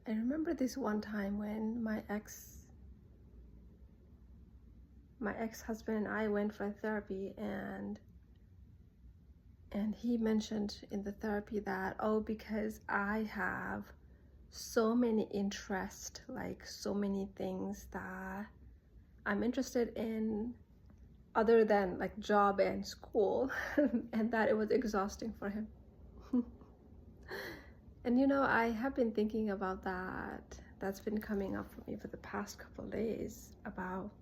I remember this one time when my ex-husband and I went for therapy, and he mentioned in the therapy that, oh, because I have so many interests, like so many things that I'm interested in other than like job and school, and that it was exhausting for him. And I have been thinking about that. That's been coming up for me for the past couple of days about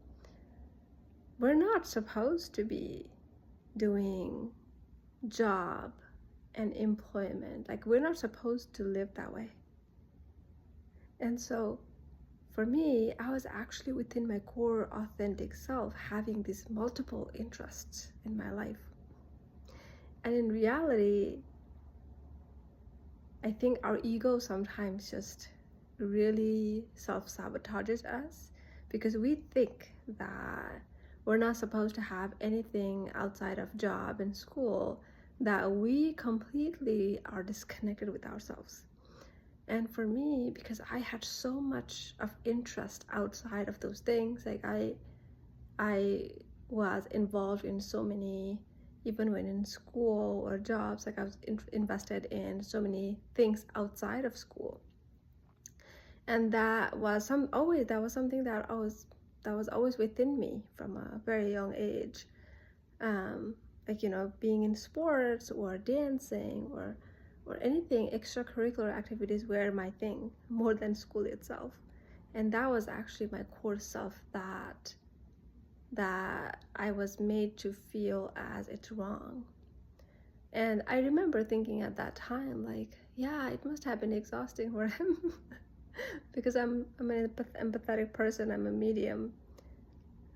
we're not supposed to be doing job and employment. Like, we're not supposed to live that way. And so for me, I was actually within my core authentic self having these multiple interests in my life. And in reality, I think our ego sometimes just really self-sabotages us because we think that we're not supposed to have anything outside of job and school, that we completely are disconnected with ourselves. And for me, because I had so much of interest outside of those things, like I was involved in so many, even when in school or jobs, like I was invested in so many things outside of school. And that was something that was always within me from a very young age. Like, being in sports or dancing or anything, extracurricular activities were my thing more than school itself. And that was actually my core self that I was made to feel as it's wrong. And I remember thinking at that time, like, yeah, it must have been exhausting for him because I'm an empathetic person, I'm a medium,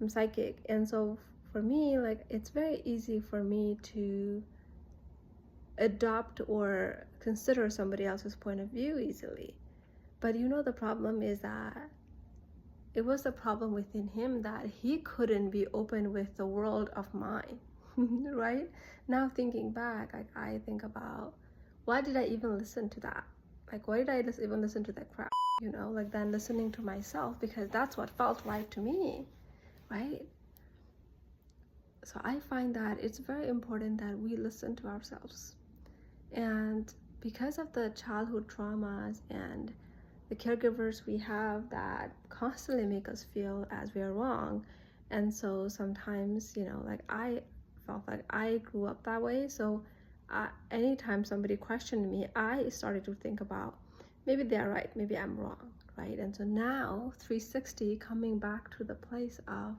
I'm psychic. And so for me, like, it's very easy for me to adopt or consider somebody else's point of view easily. But the problem is that it was a problem within him that he couldn't be open with the world of mine. Right? Now thinking back, like, I think about, why did I even listen to that? Like, why did I even listen to that crap? Like, then listening to myself, because that's what felt right to me, right? So I find that it's very important that we listen to ourselves. And because of the childhood traumas and the caregivers we have that constantly make us feel as we are wrong, and so sometimes, like, I felt like I grew up that way. So anytime somebody questioned me, I started to think about, maybe they're right, maybe I'm wrong, right? And so now 360, coming back to the place of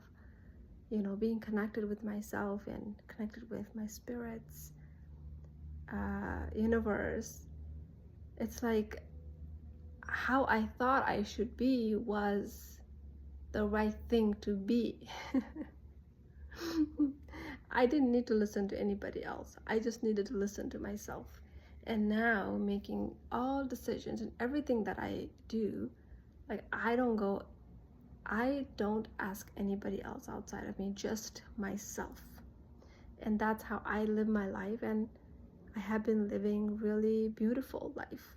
being connected with myself and connected with my spirits, universe. It's like how I thought I should be was the right thing to be. I didn't need to listen to anybody else. I just needed to listen to myself. And now, making all decisions and everything that I do, like, I don't ask anybody else outside of me, just myself. And that's how I live my life, and I have been living really beautiful life.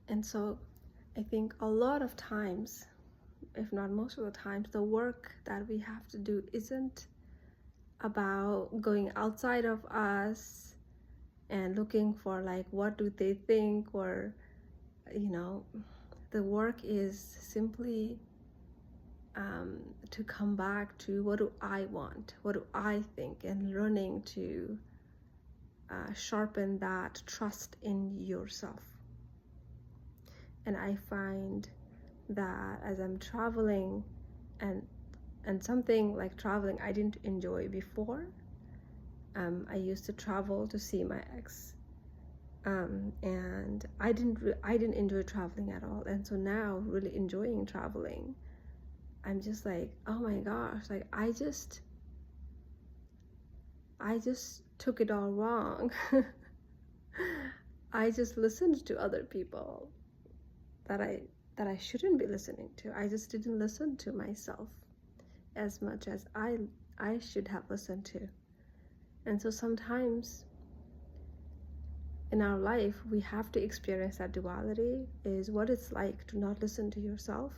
And so I think a lot of times, if not most of the times, the work that we have to do isn't about going outside of us and looking for, like, what do they think, or the work is simply to come back to, what do I want, what do I think, and learning to sharpen that trust in yourself. And I find that as I'm traveling, and something like traveling I didn't enjoy before. I used to travel to see my ex, and I didn't enjoy traveling at all. And so now, really enjoying traveling, I'm just like, oh my gosh, like, I just took it all wrong. I just listened to other people that I shouldn't be listening to. I just didn't listen to myself as much as I should have listened to. And so sometimes in our life, we have to experience that duality, is what it's like to not listen to yourself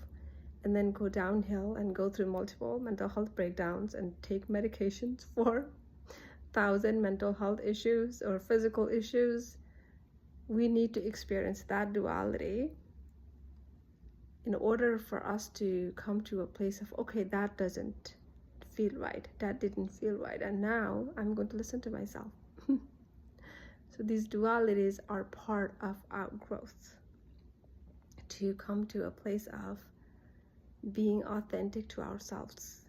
and then go downhill and go through multiple mental health breakdowns and take medications for 1,000 mental health issues or physical issues. We need to experience that duality in order for us to come to a place of, okay, that doesn't feel right, that didn't feel right, and now I'm going to listen to myself. So these dualities are part of our growth, to come to a place of being authentic to ourselves